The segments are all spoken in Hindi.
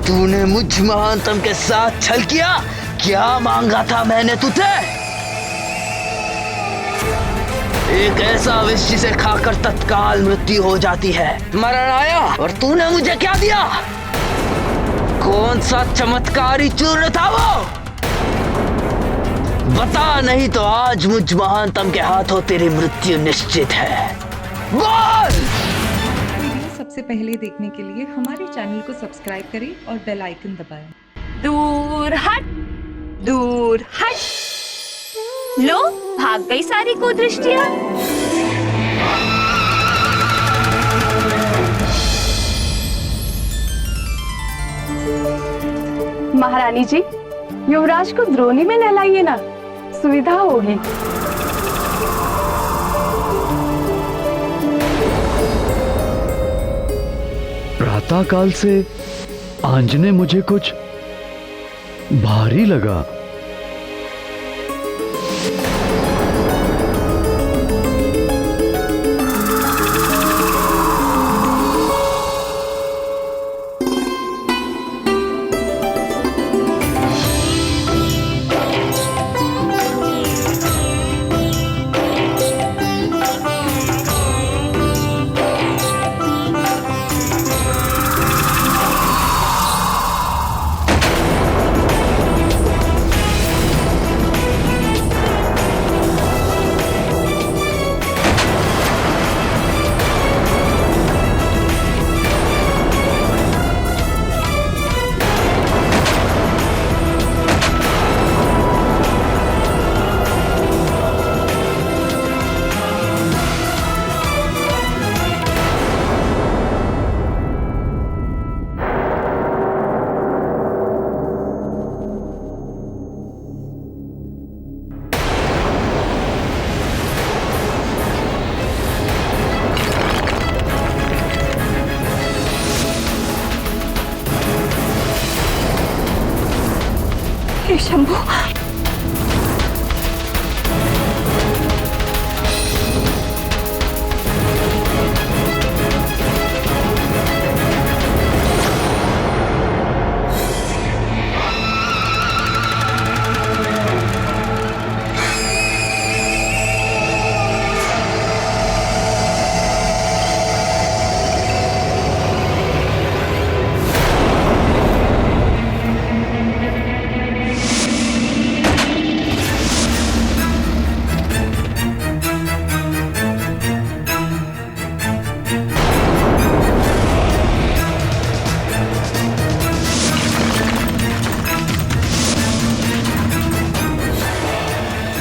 तूने मुझ महानतम के साथ छल किया। क्या मांगा था मैंने तुझे? एक ऐसा विष जिसे खाकर तत्काल मृत्यु हो जाती है। मरण आया और तूने मुझे क्या दिया? कौन सा चमत्कारी चूर्ण था वो? बता, नहीं तो आज मुझ महानतम के हाथों तेरी मृत्यु निश्चित है। बोल! सबसे पहले देखने के लिए हमारे चैनल को सब्सक्राइब करें और बेल आइकन दबाएं। दूर हट, दूर हट। लो, भाग गई सारी कुदृष्टियां। महारानी जी, युवराज को द्रोणी में नहलाइए ना, सुविधा होगी। प्रातःकाल से आंजने मुझे कुछ भारी लगा। हे शंभू,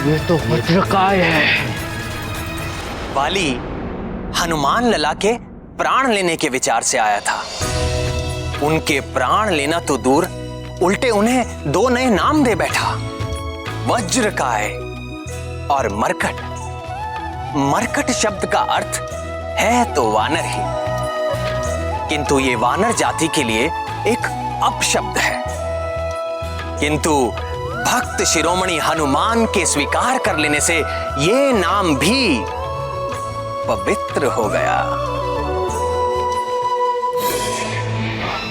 ये तो वज्रकाय है। वाली हनुमान लला के प्राण लेने के विचार से आया था। उनके प्राण लेना तो दूर, उल्टे उन्हें दो नए नाम दे बैठा, वज्रकाय और मरकट। मरकट शब्द का अर्थ है तो वानर ही, किंतु ये वानर जाति के लिए एक अपशब्द है। किंतु भक्त शिरोमणि हनुमान के स्वीकार कर लेने से ये नाम भी पवित्र हो गया।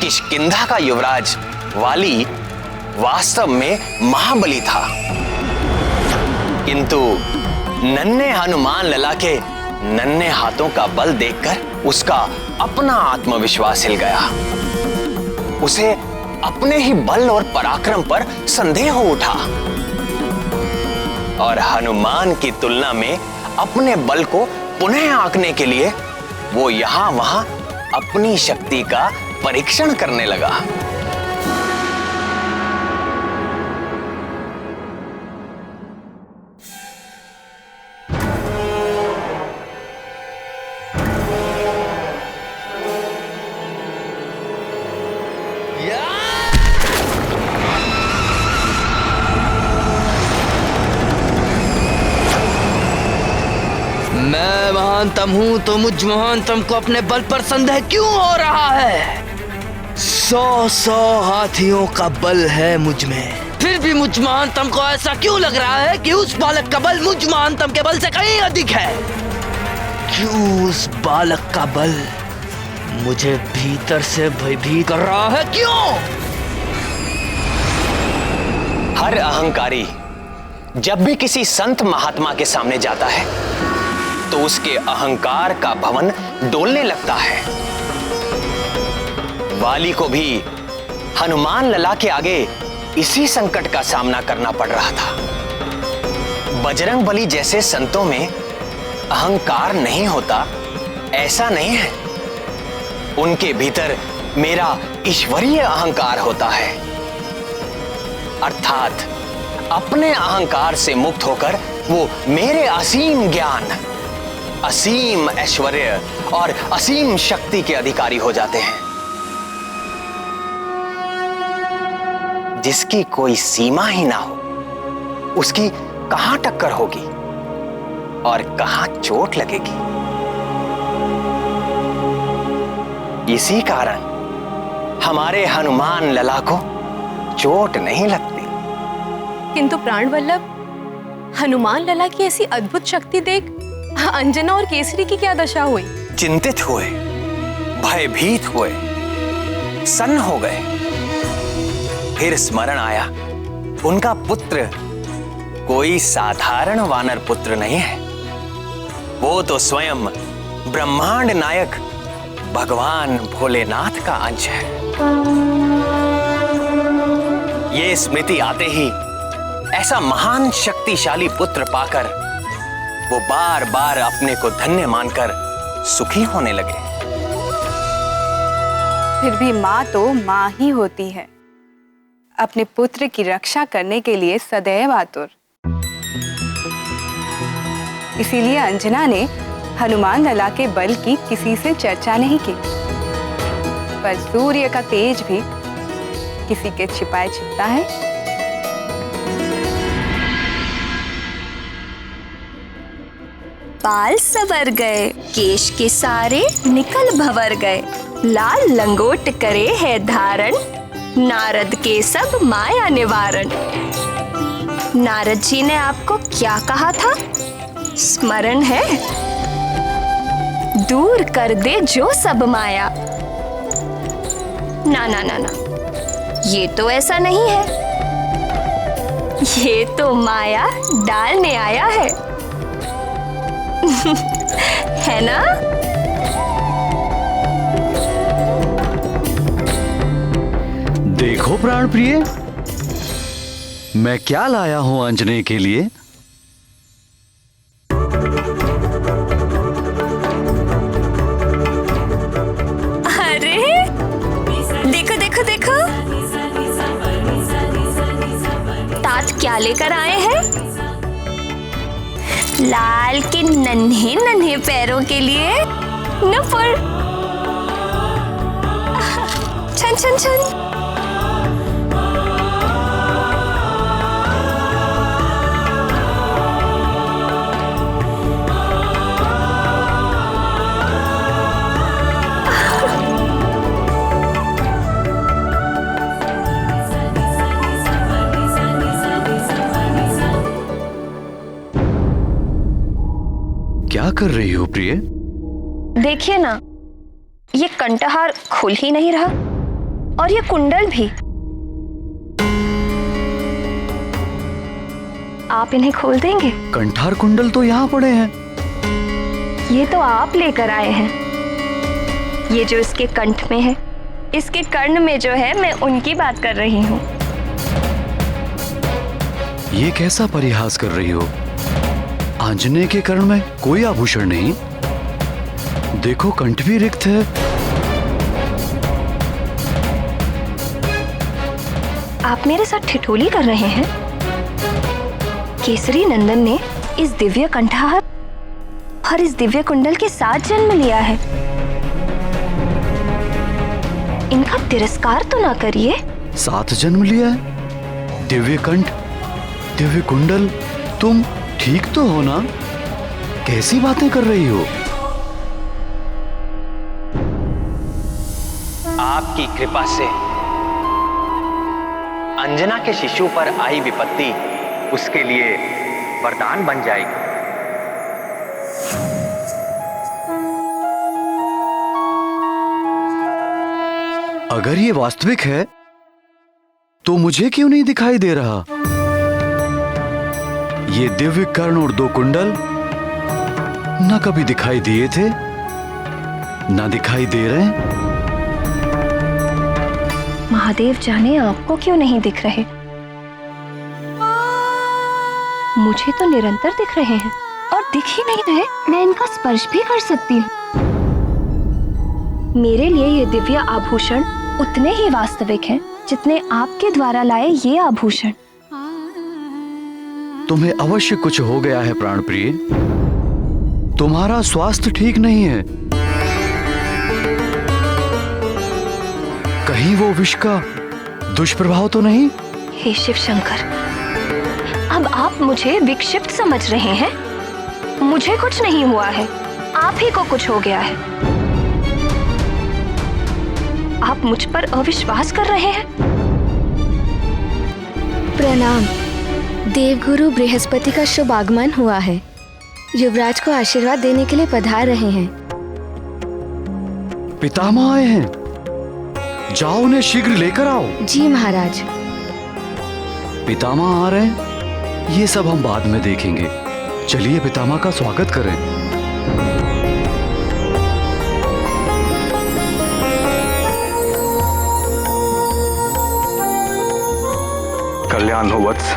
किष्किंधा का युवराज वाली वास्तव में महाबली था, किंतु नन्हे हनुमान लला के नन्हे हाथों का बल देखकर उसका अपना आत्मविश्वास हिल गया। उसे अपने ही बल और पराक्रम पर संदेह हो उठा और हनुमान की तुलना में अपने बल को पुनः आंकने के लिए वो यहां वहां अपनी शक्ति का परीक्षण करने लगा। मैं महानतम हूं तो मुझ महानतम को अपने बल पर संदेह क्यों हो रहा है? 100 हाथियों का बल है मुझ में, फिर भी मुझ महानतम को ऐसा क्यों लग रहा है कि उस बालक का बल मुझ महानतम के बल से कहीं अधिक है? क्यों उस बालक का बल मुझे भीतर से भयभीत कर रहा है? क्यों? हर अहंकारी जब भी किसी संत महात्मा के सामने जाता है तो उसके अहंकार का भवन डोलने लगता है। वाली को भी हनुमान लला के आगे इसी संकट का सामना करना पड़ रहा था। बजरंग बली जैसे संतों में अहंकार नहीं होता ऐसा नहीं है, उनके भीतर मेरा ईश्वरीय अहंकार होता है, अर्थात अपने अहंकार से मुक्त होकर वो मेरे असीम ज्ञान, असीम ऐश्वर्य और असीम शक्ति के अधिकारी हो जाते हैं। जिसकी कोई सीमा ही ना हो उसकी कहां टक्कर होगी और कहां चोट लगेगी। इसी कारण हमारे हनुमान लला को चोट नहीं लगती। किंतु प्राण वल्लभ, हनुमान लला की ऐसी अद्भुत शक्ति देख अंजना और केसरी की क्या दशा हुई? चिंतित हुए, भयभीत हुए, सन्न हो गए। फिर स्मरण आया उनका पुत्र कोई साधारण वानर पुत्र नहीं है, वो तो स्वयं ब्रह्मांड नायक भगवान भोलेनाथ का अंश है। ये स्मृति आते ही ऐसा महान शक्तिशाली पुत्र पाकर वो बार बार अपने को धन्य मानकर सुखी होने लगे। फिर भी माँ तो माँ ही होती है, अपने पुत्र की रक्षा करने के लिए सदैव आतुर। इसीलिए अंजना ने हनुमान लला के बल की किसी से चर्चा नहीं की, पर सूर्य का तेज भी किसी के छिपाए छिपता है। बाल सवर गए, केश के सारे निकल भवर गए, लाल लंगोट करे है धारण, नारद के सब माया निवारण। नारद जी ने आपको क्या कहा था? स्मरण है? दूर कर दे जो सब माया। ना ना ना ना, ये तो ऐसा नहीं है, ये तो माया डालने आया है। है ना? देखो प्राण प्रिय, मैं क्या लाया हूं अंजने के लिए। अरे देखो देखो देखो, तात क्या लेकर आए हैं? लाल के नन्हे नन्हे पैरों के लिए नुपुर। छन छन छन। क्या कर रही हो प्रिय? देखिए ना, ये कंठहार खुल ही नहीं रहा और ये कुंडल भी। आप इन्हें खोल देंगे? कंठार कुंडल तो यहाँ पड़े हैं। ये तो आप लेकर आए हैं। ये जो इसके कंठ में है, इसके कर्ण में जो है, मैं उनकी बात कर रही हूँ। ये कैसा परिहास कर रही हो? आंजने के कर्ण में कोई आभूषण नहीं, देखो कंठ भी रिक्त है। आप मेरे साथ ठिठोली कर रहे हैं? केसरी नंदन ने इस दिव्य कंठहार और इस दिव्य कुंडल के साथ जन्म लिया है। इनका तिरस्कार तो ना करिए। साथ जन्म लिया है? दिव्य कंठ, दिव्य कुंडल, तुम ठीक तो हो ना? कैसी बातें कर रही हो? आपकी कृपा से अंजना के शिशु पर आई विपत्ति उसके लिए वरदान बन जाएगी। अगर ये वास्तविक है तो मुझे क्यों नहीं दिखाई दे रहा? ये दिव्य कर्ण और 2 कुंडल ना कभी दिखाई दिए थे, ना दिखाई दे रहे हैं। महादेव जाने आपको क्यों नहीं दिख रहे। मुझे तो निरंतर दिख रहे हैं और दिख ही नहीं रहे। मैं इनका स्पर्श भी कर सकती हूँ। मेरे लिए ये दिव्य आभूषण उतने ही वास्तविक हैं जितने आपके द्वारा लाए ये आभूषण। तुम्हें अवश्य कुछ हो गया है प्राण प्रिय। तुम्हारा स्वास्थ्य ठीक नहीं है। कहीं वो विष का दुष्प्रभाव तो नहीं? हे शिव शंकर, अब आप मुझे विक्षिप्त समझ रहे हैं। मुझे कुछ नहीं हुआ है, आप ही को कुछ हो गया है। आप मुझ पर अविश्वास कर रहे हैं। प्रणाम। देवगुरु बृहस्पति का शुभ आगमन हुआ है। युवराज को आशीर्वाद देने के लिए पधार रहे हैं। पितामह आए हैं, जाओ उन्हें शीघ्र लेकर आओ। जी महाराज। पितामह आ रहे हैं, ये सब हम बाद में देखेंगे। चलिए पितामह का स्वागत करें। कल्याण हो वत्स।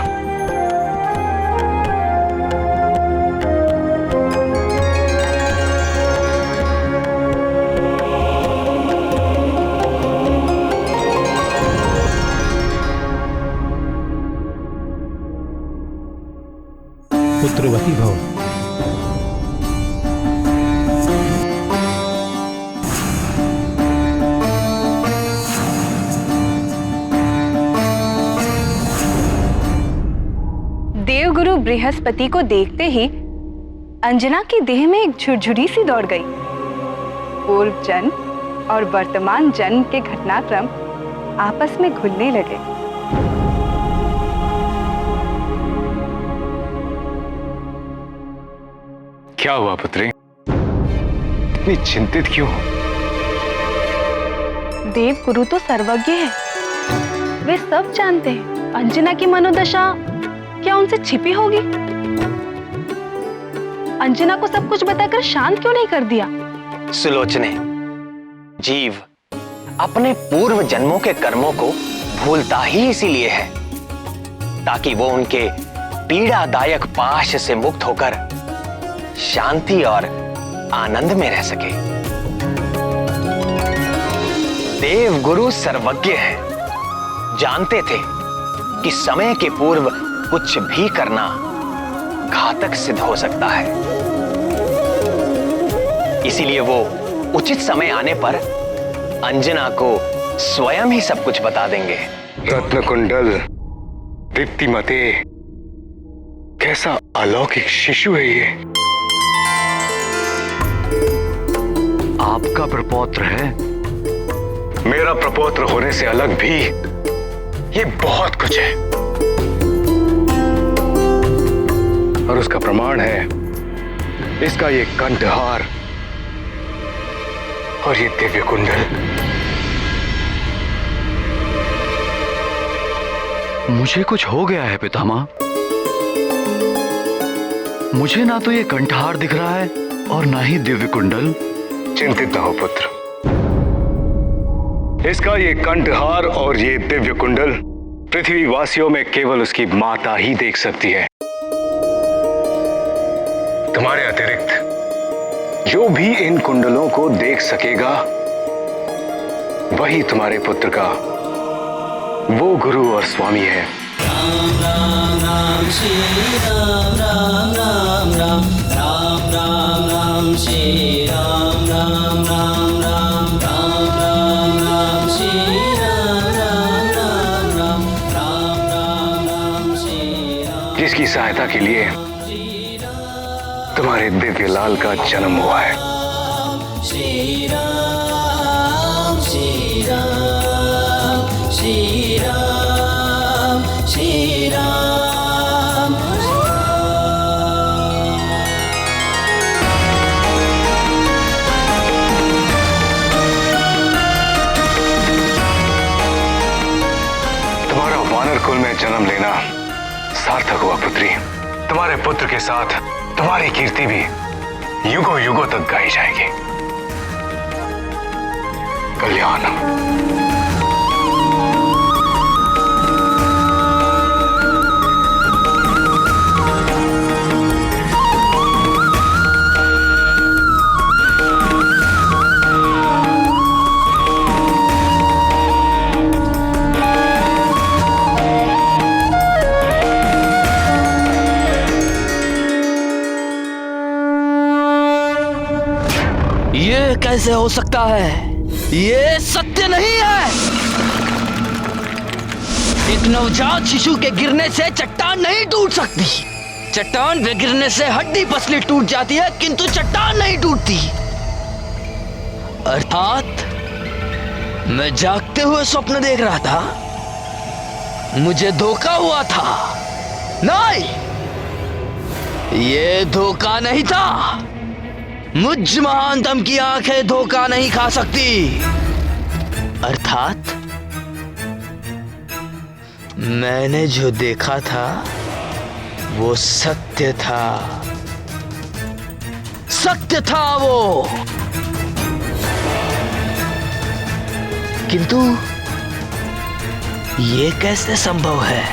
पुत्रवती भव। देवगुरु बृहस्पति को देखते ही अंजना की देह में एक झुरझुरी सी दौड़ गई। पूर्व जन्म और वर्तमान जन्म के घटनाक्रम आपस में घुलने लगे। क्या हुआ पुत्री? इतनी चिंतित क्यों हो? देवगुरु तो सर्वज्ञ है, वे सब जानते हैं। अंजना की मनोदशा क्या उनसे छिपी होगी? अंजना को सब कुछ बताकर शांत क्यों नहीं कर दिया? सुलोचने, जीव अपने पूर्व जन्मों के कर्मों को भूलता ही इसीलिए है ताकि वो उनके पीड़ादायक पाश से मुक्त होकर शांति और आनंद में रह सके। देवगुरु सर्वज्ञ है, जानते थे कि समय के पूर्व कुछ भी करना घातक सिद्ध हो सकता है। इसीलिए वो उचित समय आने पर अंजना को स्वयं ही सब कुछ बता देंगे। रत्नकुंडल, दीप्तिमते, कैसा अलौकिक शिशु है ये। आपका प्रपौत्र है। मेरा प्रपौत्र होने से अलग भी ये बहुत कुछ है, और उसका प्रमाण है इसका ये कंठहार और ये दिव्य कुंडल। मुझे कुछ हो गया है पितामह। मुझे ना तो ये कंठहार दिख रहा है और ना ही दिव्य कुंडल। चिंतित न हो पुत्र, इसका ये कंठहार और ये दिव्य कुंडल पृथ्वी वासियों में केवल उसकी माता ही देख सकती है। तुम्हारे अतिरिक्त जो भी इन कुंडलों को देख सकेगा वही तुम्हारे पुत्र का वो गुरु और स्वामी है। राम राम राम श्री राम राम राम राम राम राम राम श्री राम राम राम राम राम राम राम श्री राम राम राम राम राम राम राम श्री राम। जिसकी सहायता के लिए तुम्हारे दिव्य लाल का जन्म हुआ है। श्री राम श्री राम श्री राम श्री राम। तुम्हारा वानर कुल में जन्म लेना सार्थक हुआ पुत्री। तुम्हारे पुत्र के साथ तुम्हारी कीर्ति भी युगों युगों तक गाई जाएगी। कल्याणम। ये कैसे हो सकता है? ये सत्य नहीं है। एक नवजात शिशु के गिरने से चट्टान नहीं टूट सकती। चट्टान पे गिरने से हड्डी पसली टूट जाती है, किंतु चट्टान नहीं टूटती। अर्थात मैं जागते हुए स्वप्न देख रहा था, मुझे धोखा हुआ था। नहीं, ये धोखा नहीं था। मुझ महानतम की आंखें धोखा नहीं खा सकती। अर्थात मैंने जो देखा था वो सत्य था। सत्य था वो। किंतु ये कैसे संभव है?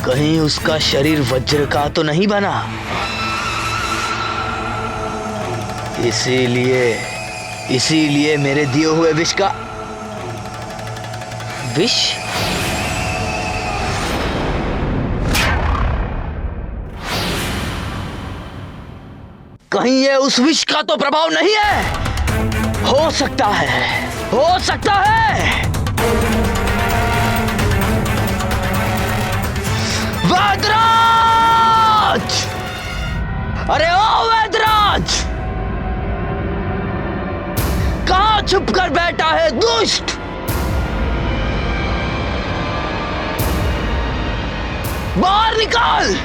कहीं उसका शरीर वज्र का तो नहीं बना? इसीलिए मेरे दिए हुए विष का विष कहीं ये उस विष का तो प्रभाव नहीं है? हो सकता है, हो सकता है। वैद्यराज! अरे ओ वैद्यराज! कहां छुप कर बैठा है दुष्ट? बाहर निकाल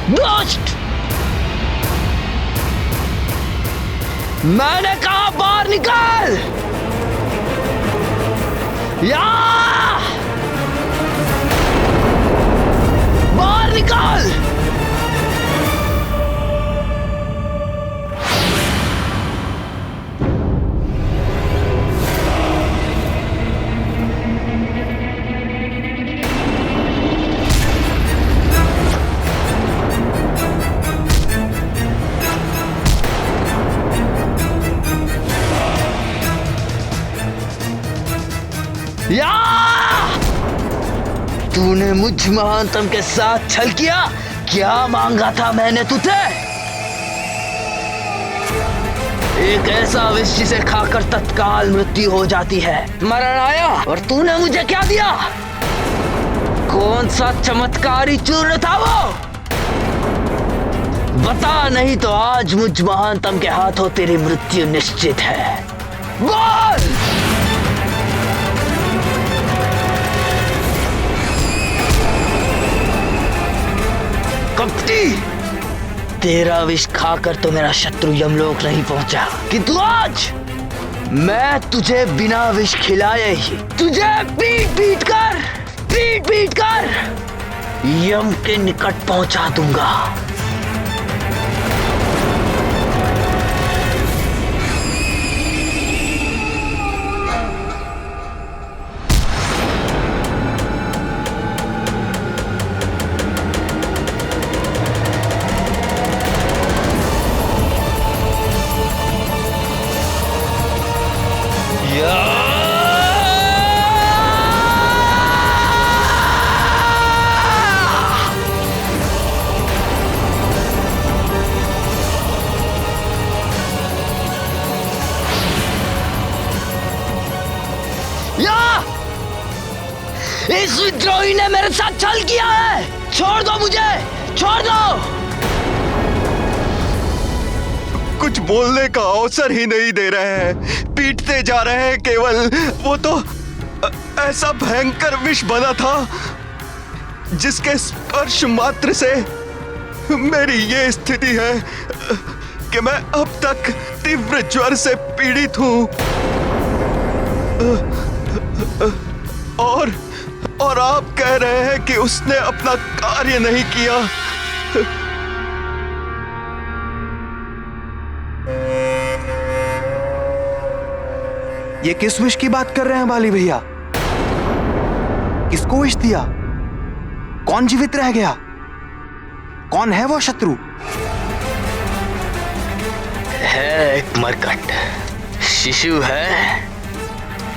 दुष्ट! मैंने कहा बाहर निकाल। या बाहर निकाल। या तूने मुझ महानतम के साथ छल किया। क्या मांगा था मैंने तुझे? एक ऐसा विष जिसे खाकर तत्काल मृत्यु हो जाती है। मरण आया और तूने मुझे क्या दिया? कौन सा चमत्कारी चूर्ण था वो? बता, नहीं तो आज मुझ महानतम के हाथों तेरी मृत्यु निश्चित है। बोल! कपटी, तेरा विष खाकर तो मेरा शत्रु यमलोक नहीं पहुंचा, किंतु आज मैं तुझे बिना विष खिलाए ही तुझे पीट पीट कर यम के निकट पहुंचा दूंगा। इस विद्रोही ने मेरे साथ छल किया है। छोड़ दो मुझे, छोड़ दो। कुछ बोलने का अवसर ही नहीं दे रहे हैं, पीटते जा रहे हैं केवल। वो तो ऐसा भयंकर विष बना था जिसके स्पर्श मात्र से मेरी ये स्थिति है कि मैं अब तक तीव्र ज्वर से पीड़ित हूं और आप कह रहे हैं कि उसने अपना कार्य नहीं किया। ये किस विष की बात कर रहे हैं बाली भैया? किसको विष दिया? कौन जीवित रह गया? कौन है वो शत्रु? है एक मरकट शिशु है,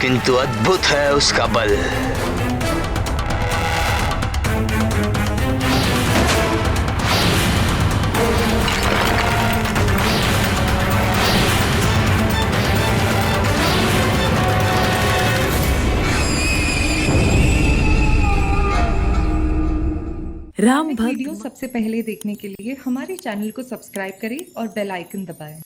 किंतु अद्भुत है उसका बल। राम वीडियो सबसे पहले देखने के लिए हमारे चैनल को सब्सक्राइब करें और बेल आइकन दबाएं।